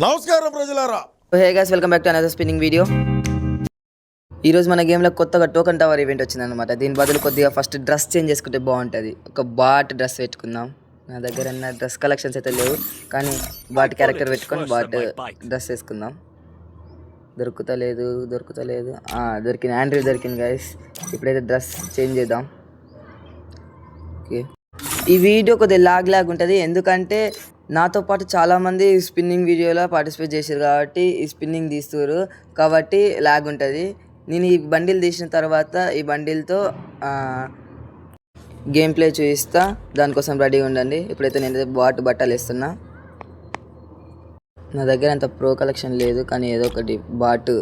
నమస్కారం ప్రజలారా. Hey guys, welcome back to another spinning video. ఈరోజు మన గేమ్లో కొత్తగా టోకన్ టవర్ ఈవెంట్ వచ్చిందనమాట. దీని బదులు కొద్దిగా ఫస్ట్ డ్రెస్ చేంజ్ చేసుకుంటే బాగుంటుంది. ఒక బాట్ డ్రెస్ పెట్టుకుందాం. నా దగ్గర ఉన్న డ్రెస్ కలెక్షన్స్ అయితే లేవు, కానీ బాట్ క్యారెక్టర్ పెట్టుకొని బాట్ డ్రెస్ వేసుకుందాం. దొరుకుతలేదు. దొరికింది, ఆండ్రీ దొరికింది గైస్. ఇప్పుడైతే డ్రెస్ చేంజ్ చేద్దాం. ఓకే, ఈ వీడియో కొద్దిగా లాగ్ ఉంటుంది, ఎందుకంటే నాతో పాటు చాలామంది స్పిన్నింగ్ వీడియోలో పార్టిసిపేట్ చేశారు కాబట్టి ఈ స్పిన్నింగ్ తీస్తున్నారు కాబట్టి లాగ్ ఉంటుంది. నేను ఈ బండిల్ తీసిన తర్వాత ఈ బండిల్తో గేమ్ ప్లే చూపిస్తా, దానికోసం రెడీగా ఉండండి. ఇప్పుడైతే నేను బట్టలు వేస్తున్నా. నా దగ్గర అంత ప్రో కలెక్షన్ లేదు, కానీ ఏదో ఒకటి బాట్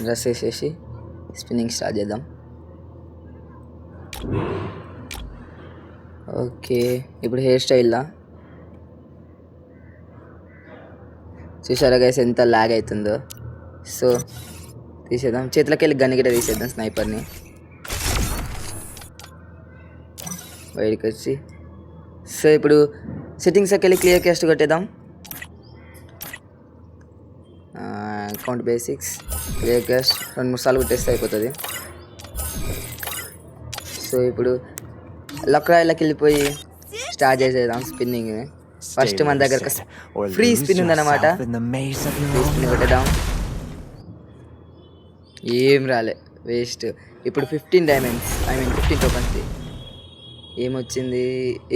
డ్రెస్ వేసేసి స్పిన్నింగ్ స్టార్ట్ చేద్దాం. ఓకే, ఇప్పుడు హెయిర్ స్టైల్లా చూసారా గైస్ ఎంత లాగ్ అవుతుందో. సో తీసేద్దాం, చేతిలోకి వెళ్ళి గన్ గిట్ట తీసేద్దాం, స్నైపర్ని బయటకు వచ్చి. సో ఇప్పుడు సెట్టింగ్స్కి వెళ్ళి క్లియర్ కాస్ట్ కొట్టేద్దాం. అకౌంట్ బేసిక్స్, క్లియర్ కాస్ట్ 2-3 సార్లు కొట్టేస్తే అయిపోతుంది. సో ఇప్పుడు లక్రాయిలకి వెళ్ళిపోయి స్టార్ట్ చేసేద్దాం స్పిన్నింగ్. ఫస్ట్ మన దగ్గర ఫ్రీ స్పిన్ ఉందన్నమాట. ఫ్రీ స్పిన్ కొట్టేద్దాం. ఏం రాలే, వేస్ట్. ఇప్పుడు 15 డైమండ్స్, 15 టోకన్స్. ఏమొచ్చింది?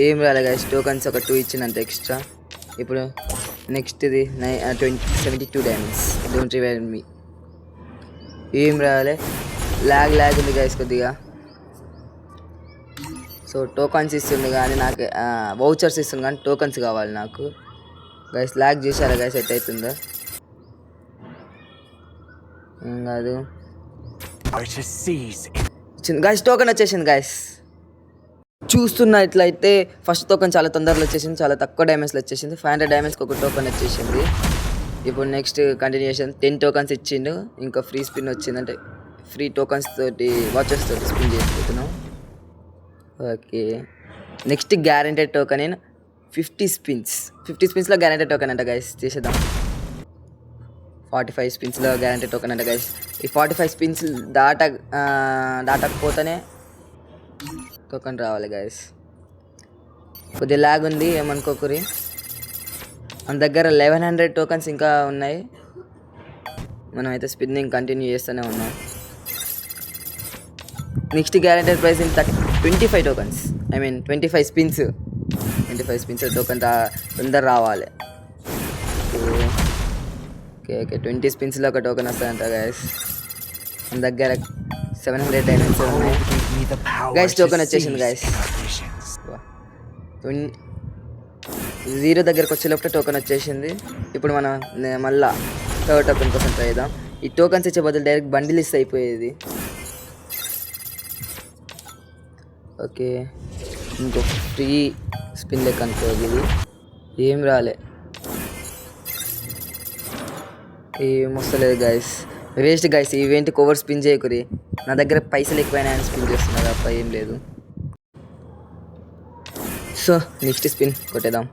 ఏం రాలే గైస్. టోకన్స్ ఒక 2 ఇచ్చిందంట ఎక్స్ట్రా. ఇప్పుడు నెక్స్ట్ది 72 డైమండ్స్. డోంట్ రివైల్ మీ. ఏం రాలే, లాగ్ ఉంది గైస్ కొద్దిగా. సో టోకన్స్ ఇస్తుంది కానీ నాకు వౌచర్స్ ఇస్తుంది కానీ టోకన్స్ కావాలి నాకు గైస్. లాగ్ చేశారా గైస్? ఎట్ అవుతుందో ఏం కాదు. గైస్ టోకన్ వచ్చేసింది గైస్. చూస్తున్నా ఇట్లయితే ఫస్ట్ టోకన్ చాలా తొందరలో వచ్చేసింది, చాలా తక్కువ డైమండ్స్లో వచ్చేసింది. 500 డైమండ్స్కి ఒక టోకన్ వచ్చేసింది. ఇప్పుడు నెక్స్ట్ కంటిన్యూషన్ 10 టోకన్స్ ఇచ్చిండు, ఇంకా ఫ్రీ స్పిన్ వచ్చింది. అంటే ఫ్రీ టోకన్స్ తోటి వాచెస్ తోటి స్పిన్ చేసుకుంటున్నాం. Okay, next guaranteed token in 50 స్పిన్స్లో గ్యారెంటెడ్ టోకన్ అంట గైస్. చేసేద్దాం. 45 స్పిన్స్లో గ్యారెంటెడ్ టోకన్ అంట గైస్. ఈ 45 స్పిన్స్ దాటకపోతేనే టోకన్ రావాలి గైస్. కొద్దిగా లాగ్ ఉంది, ఏమనుకోకరి. మన దగ్గర 1100 టోకన్స్ ఇంకా ఉన్నాయి. మనం అయితే స్పిన్నింగ్ కంటిన్యూ చేస్తూనే ఉన్నాం. Next guaranteed price in 25 tokens, 25 spins. 25 spins token తొందర రావాలి. ఓకే 20 స్పిన్స్లో ఒక టోకన్ వస్తుందంట గైస్. మన దగ్గర 700 డైమండ్స్ ఉన్నాయి గైస్. టోకన్ వచ్చేసింది గైస్. 0 దగ్గరకు వచ్చేలోపల టోకన్ వచ్చేసింది. ఇప్పుడు మనం మళ్ళా థర్డ్ టోకన్ కోసం ట్రై చేద్దాం. ఈ టోకన్స్ ఇచ్చే బదులు డైరెక్ట్ బండిల్ ఇస్తే అయిపోయేది. ఓకే, ఇంకో ఫ్రీ స్పిన్ లెక్క అనుకోదు ఇది. ఏం రాలే, ఏం వస్తలేదు guys. Waste guys. Event over spin చేయకురి. నా దగ్గర పైసలు ఎక్కువైనా స్పిన్ చేస్తున్నా తప్ప ఏం లేదు. సో నెక్స్ట్ స్పిన్ కొట్టేద్దాం.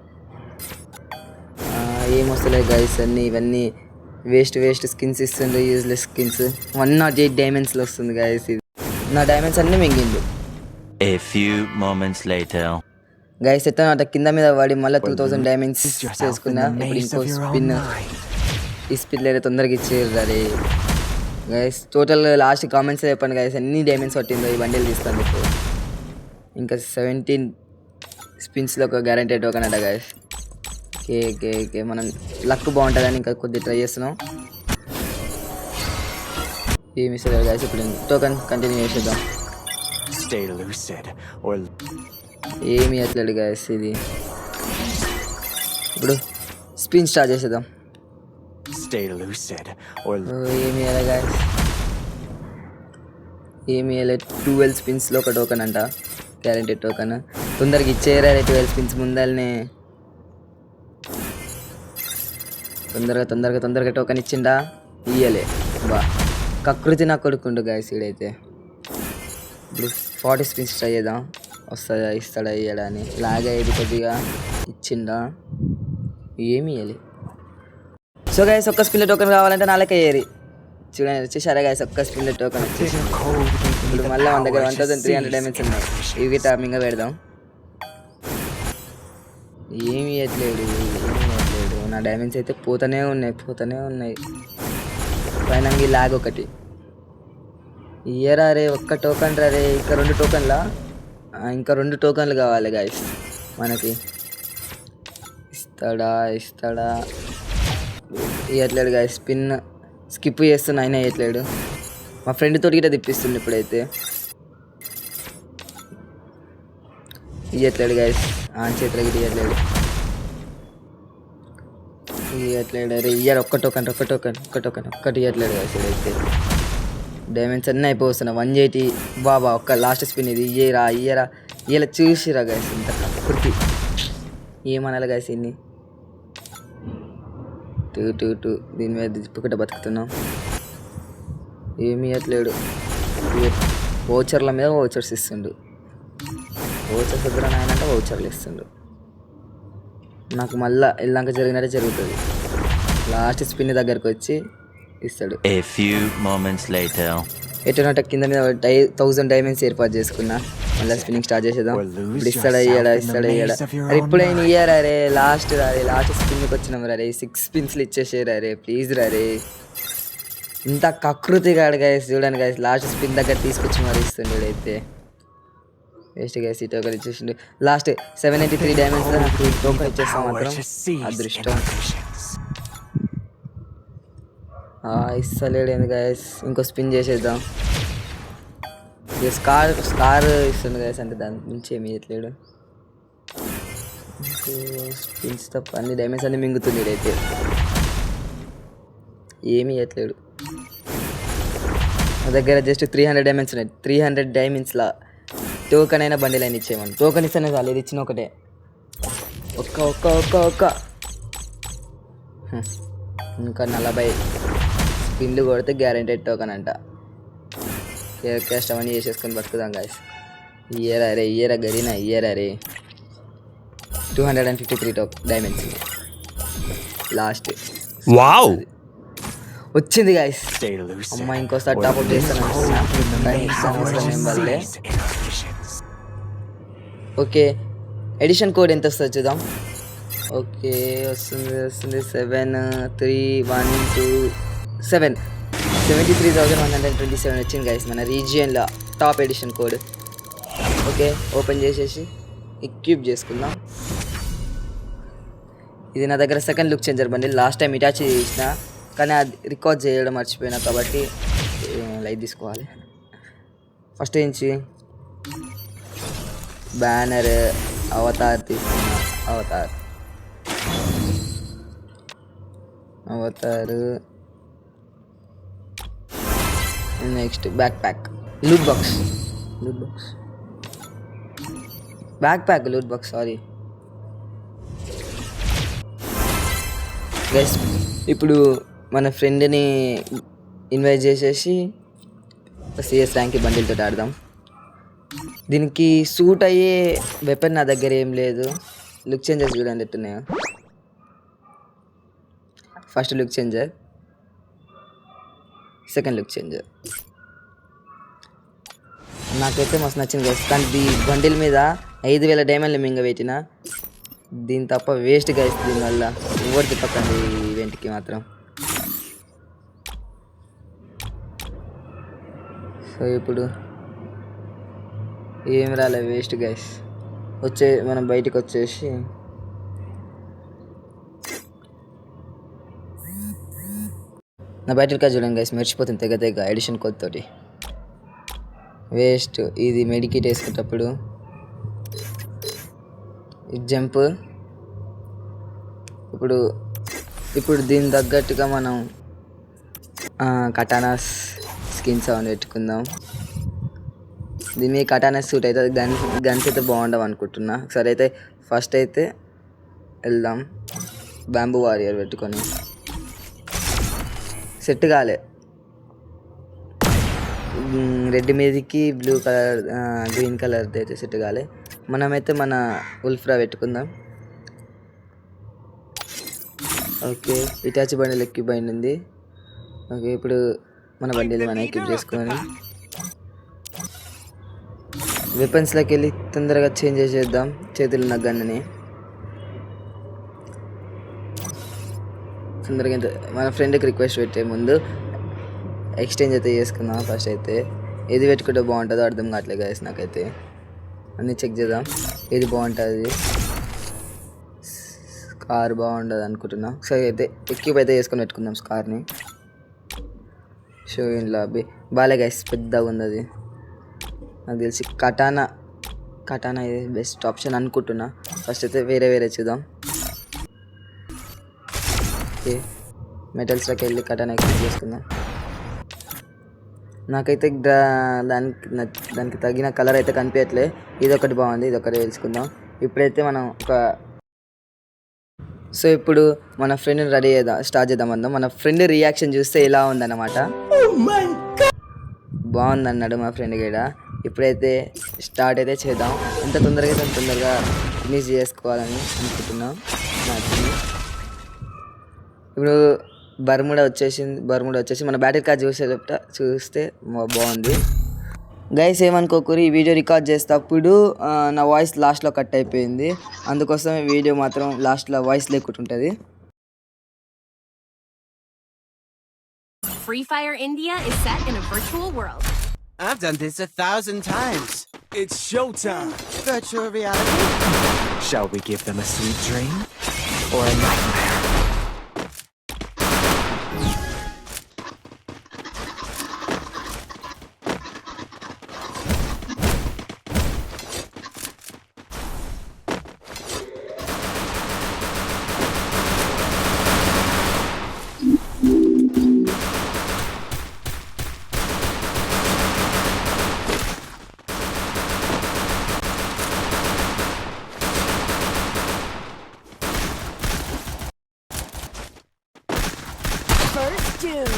ఏం వస్తలేదు గైస్. ఇవన్నీ వేస్ట్ స్కిన్స్ ఇస్తుంది, యూజ్లెస్ స్కిన్స్. 108 డైమండ్స్లో వస్తుంది గైస్. ఇది నా డైమండ్స్ అన్నీ మింగిండు. A few moments later. Guys ఎత్త కింద మీద పడి మళ్ళీ 2000 డైమండ్స్ చేసుకున్నా. ఇప్పుడు ఇంకో స్పిన్. ఈ స్పిన్ లేదా తొందరగా ఇచ్చేది అరే గైస్. టోటల్ లాస్ట్ కామెంట్స్ చెప్పండి గైస్ ఎన్ని డైమండ్స్ పట్టిందో ఈ బండిల్ తీస్తాను. ఇప్పుడు ఇంకా 17 స్పిన్స్లో ఒక గ్యారెంటీ టోకన్ అంట గైస్. ఓకే మనం లక్ బాగుంటుందని ఇంకా కొద్దిగా ట్రై చేస్తున్నాం. ఏమి ఇస్తారు గైస్. ఇప్పుడు టోకన్ కంటిన్యూ చేసేద్దాం. ఏమి అట్లేదు గైస్ ఇది. ఇప్పుడు స్పిన్ స్టార్ట్ చేసేద్దాం. ఏమి అలా గైస్, ఏమి 12 స్పిన్స్లో ఒక టోకన్ అంట, గ్యారెంటీ టోకన్. తొందరగా ఇచ్చేయరా 12 స్పిన్స్ ముందరనే. తొందరగా టోకన్ ఇచ్చిండా, ఇయ్యలే. బా కకృతి నా కొడుకుండు గైస్ ఇడైతే. ఇప్పుడు 40 స్పిన్స్ ట్రై చేద్దాం. వస్తుందా, ఇస్తాడా, ఇయ్యడా అని. లాగ్ అయ్యేది కొద్దిగా. ఇచ్చిండా, ఏమి ఇవ్వాలి. సో గైస్ ఒక్క స్పిన్ టోకెన్ కావాలంటే నాలుకే ఏరి చూడండి వచ్చేసారా గైస్ ఒక్క స్పిన్ టోకెన్ వచ్చేసి ఇప్పుడు మళ్ళీ మన దగ్గర 1300 డైమండ్స్ ఉన్నాయి ఇవి టామింగ్గా పెడదాం ఏమి ఇవ్వట్లేడు నా డైమండ్స్ అయితే పోతూనే ఉన్నాయి పైన లాగ్ ఒకటి ఇయ్యరా రే ఒక్క టోకన్ రే ఇంకా 2 టోకన్లా ఇంకా 2 టోకన్లు కావాలి గైస్ మనకి ఇస్తాడా ఇవ్వట్లేడు గైస్ స్పిన్ స్కిప్ చేస్తున్నా అయినా ఇవ్వట్లేడు మా ఫ్రెండ్ తోటి గిట్ట తిప్పిస్తుంది ఇప్పుడైతే ఇవ్వట్లేడు గైస్ చేతిలో గిట్ట ఇవ్వట్లేడు అరే ఇయ్యారు ఒక్క టోకన్ ఒక్కటి ఇవ్వట్లేడు గైస్ ఇదైతే డైమండ్స్ అన్నీ అయిపోతున్నా 180 బాబా ఒక్క లాస్ట్ స్పిన్ ఇది ఇయ్యరా ఇలా చూసిరా గైస్ ఇంత కృతి ఏమనాలి గైస్ ఇన్ని టూ దీని మీద దిప్పుకుంటే బతుకుతున్నాం ఏమి ఇవ్వట్లేడు ఓచర్ల మీద ఓచర్స్ ఇస్తుండు ఓచర్స్ దగ్గర నాయనంటే ఓచర్లు ఇస్తుండు నాకు మళ్ళా వెళ్ళాక జరిగినట్టే జరుగుతుంది లాస్ట్ స్పిన్ దగ్గరకు వచ్చి ఇస్తాడు A few moments later. ఎటునట్ట కింద మీద 1000 డైమండ్స్ ఏర్పాటు చేసుకున్నా మళ్ళీ స్పిన్నింగ్ స్టార్ట్ చేసేద్దాం ఇప్పుడు ఇస్తాడా అరే ఇప్పుడైనా ఇయ్యారా రే లాస్ట్ స్పిన్కి వచ్చినాం రే 6 స్పిన్స్లు ఇచ్చేసారా రే ప్లీజ్ రే ఇంత కకృతిగా గైస్ చూడండి గైస్ లాస్ట్ స్పిన్ దగ్గర తీసుకొచ్చి మరి ఇస్తుండే అయితే వేస్ట్ గైస్ ఈ టోకన్ ఇచ్చేసిండు లాస్ట్ 783 డైమండ్స్ నాకు టోకన్ ఇచ్చేస్తాం మాత్రం అదృష్టం ఇస్తలేడు ఏంది గైస్ ఇంకో స్పిన్ చేసేద్దాం స్కార్ ఇస్తుంది గైస్ అంటే దాని నుంచి ఏమి ఇవ్వట్లేడు స్పిన్స్ తప్ప అన్ని డైమండ్స్ అన్ని మింగుతుంది ఇదైతే ఏమి ఇవ్వట్లేడు మా దగ్గర జస్ట్ 300 డైమండ్స్ ఉన్నాయి 300 డైమండ్స్లా టోకన్ అయినా బండిల్ అయినా ఇచ్చేయమని టోకన్ ఇస్తేనే చాలు ఇది ఇచ్చిన ఒకటే ఒక్క ఇంకా 40 స్పిన్లు కొడితే గ్యారెంటెడ్ టోకన్ అంట క్యాస్ట్ అవన్నీ చేసేసుకొని బతుకుదాం గాయస్ ఇయ్యరా గరీనా రే 253 డైమండ్స్ లాస్ట్ Wow! వచ్చింది గాయస్ అమ్మ ఇంకోసారి టాప్అప్ చేస్తాను వల్లే ఓకే ఎడిషన్ కోడ్ ఎంత వస్తుంది చూద్దాం ఓకే వస్తుంది 73,127 వచ్చింది గైస్ మన రీజియన్లో top edition code okay open చేసేసి ఎక్విప్ చేసుకుందాం ఇది నా దగ్గర సెకండ్ లుక్ చేంజర్ బండి లాస్ట్ టైం ఇటాచి చేసిన కానీ అది రికార్డ్ చేయడం మర్చిపోయినా కాబట్టి లైట్ తీసుకోవాలి ఫస్ట్ నుంచి బ్యానర్ అవతార్ తీసుకున్నా Avatar next back pack loot box sorry guys ఇప్పుడు మన ఫ్రెండ్ని ఇన్వైట్ చేసేసి సిఎస్ ర్యాంక్ బండిల్తో ఆడదాం దీనికి సూట్ అయ్యే వెపన్ నా దగ్గర ఏం లేదు లుక్ చేంజెస్ చూడండి ఎట్టున్నాయో first look changer second look changer నాకైతే మస్తు నచ్చింది గైస్ కానీ ఈ బండిల్ మీద 5,000 డైమండ్లు మింగ పెట్టిన దీని తప్ప వేస్ట్ గైస్ దీనివల్ల ఎవరు తిప్పకండి ఈ ఈవెంట్కి మాత్రం సో ఇప్పుడు ఏం రాలే వేస్ట్ గైస్ మనం బయటికి వచ్చేసి నా బ్యాటిల్ కార్డ్ చూడండి గైస్ మర్చిపోతుంది తెగ ఎడిషన్ కోడ్ తోటి వేస్ట్ ఇది మెడికేట్ వేసుకునేటప్పుడు జంప్ ఇప్పుడు దీని తగ్గట్టుగా మనం కటానా స్కిన్ సౌండ్ పెట్టుకుందాం దీని మీద కటానా సూట్ అయితే గన్స్ అయితే బాగుండవు అనుకుంటున్నా ఒకసారి అయితే ఫస్ట్ అయితే వెళ్దాం బ్యాంబూ వారియర్ పెట్టుకొని సెట్ కాలే రెడ్ మీదకి బ్లూ కలర్ గ్రీన్ కలర్ది అయితే సెట్ కాలే మనమైతే మన ఉల్ఫ్రా పెట్టుకుందాం ఓకే, ఇటాచి బండిల్ ఎక్విప్ ఉంది. ఓకే, ఇప్పుడు మన బండిలు మనం ఎక్విప్ చేసుకొని వెపన్స్లోకి వెళ్ళి తొందరగా చేంజ్ చేసేద్దాం చేతులు ఉన్న గన్నుని. తొందరగా మన ఫ్రెండ్కి రిక్వెస్ట్ పెట్టే ముందు ఎక్స్చేంజ్ అయితే చేసుకుందాం. ఫస్ట్ అయితే ఏది పెట్టుకుంటే బాగుంటుందో అర్థం కావట్లేదు గైస్ నాకైతే. అన్నీ చెక్ చేద్దాం ఏది బాగుంటుంది. స్కార్ బాగుండదు అనుకుంటున్నా. సరే అయితే ఎక్విప్ అయితే వేసుకొని పెట్టుకుందాం స్కార్ని. షో ఇన్ లాబీ బాలే గైస్, పెద్దగా ఉంది అది. నాకు తెలిసి కటానా ఇది బెస్ట్ ఆప్షన్ అనుకుంటున్నా. ఫస్ట్ అయితే వేరే చూద్దాం. ఓకే, మెటల్స్లోకి వెళ్ళి కటానా ఎక్స్చేంజ్ చేసుకుందాం. నాకైతే దానికి తగిన కలర్ అయితే కనిపించట్లే. ఇది ఒకటి బాగుంది, ఇది ఒకటి తెలుసుకుందాం. ఇప్పుడైతే మనం ఇప్పుడు మన ఫ్రెండ్ని రెడీ స్టార్ట్ చేద్దాం అందాం. మన ఫ్రెండ్ రియాక్షన్ చూస్తే ఇలా ఉందన్నమాట. బాగుందన్నాడు మా ఫ్రెండ్ గడ. ఇప్పుడైతే స్టార్ట్ అయితే చేద్దాం. ఎంత తొందరగా అయితే తొందరగా ఫినిష్ చేసుకోవాలని అనుకుంటున్నాం. ఇప్పుడు బర్ముడా వచ్చేసి మన బ్యాటరీ కార్డ్ చూస్తే బాగుంది. గైస్ ఏమనుకోకూరి, ఈ వీడియో రికార్డ్ చేసేటప్పుడు నా వాయిస్ లాస్ట్లో కట్ అయిపోయింది. అందుకోసం ఈ వీడియో మాత్రం లాస్ట్లో వాయిస్ లేకుండా ఉంటుంది. Free Fire India is set in a virtual world. I've done this 1,000 times. It's showtime. Virtual reality. Shall we give them a sweet dream or a nightmare? First Doom.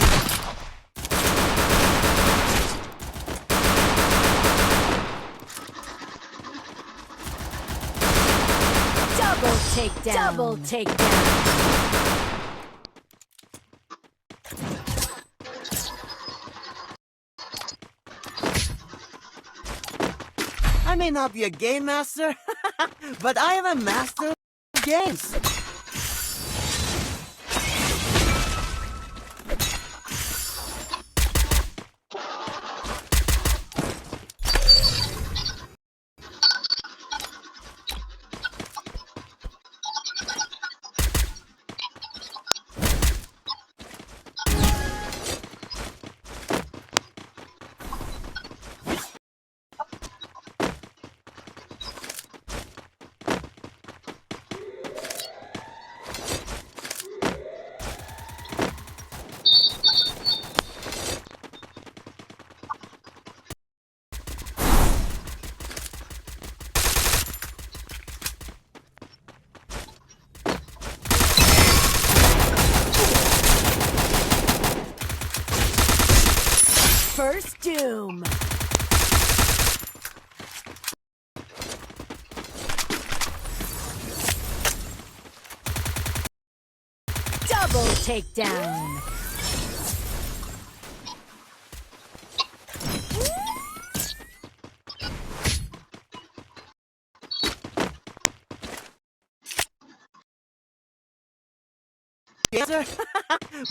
Double takedown. I may not be a game master, but I am a master of games. First Doom. Double takedown.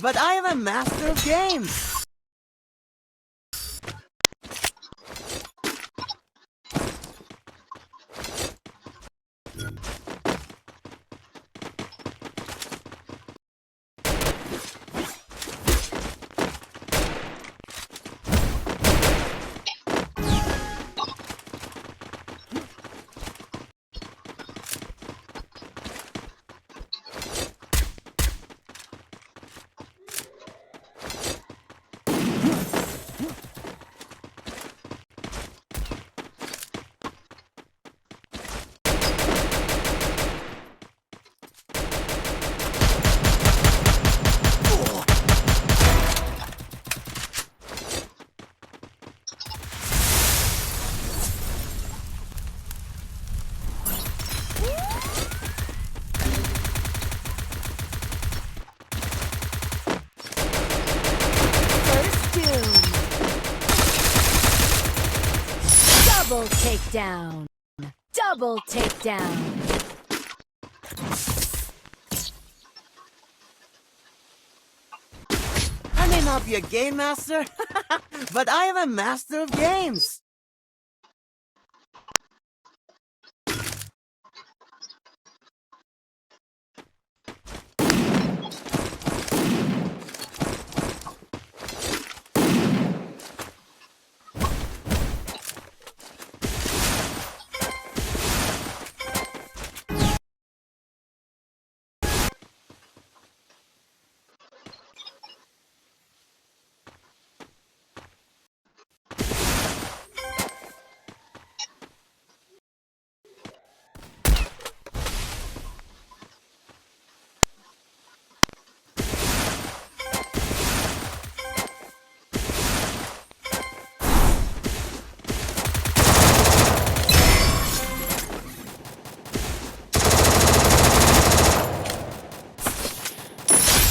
But I am a master of games. takedown. Double takedown. I may not be a game master, but I am a master of games.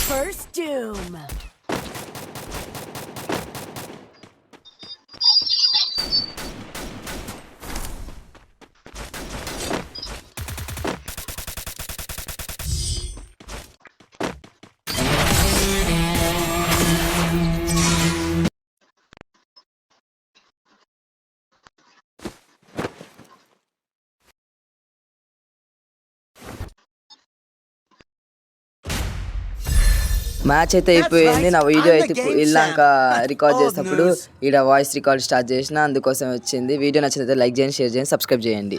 First doom. Match అయితే అయిపోయింది. నా video I'm the అయితే game వెళ్ళాక champ. Record Old చేసినప్పుడు news. ఈడ voice record start చేసిన, అందుకోసం వచ్చింది. వీడియో నచ్చితే లైక్ చేయండి, షేర్ చేయండి, సబ్స్క్రైబ్ చేయండి.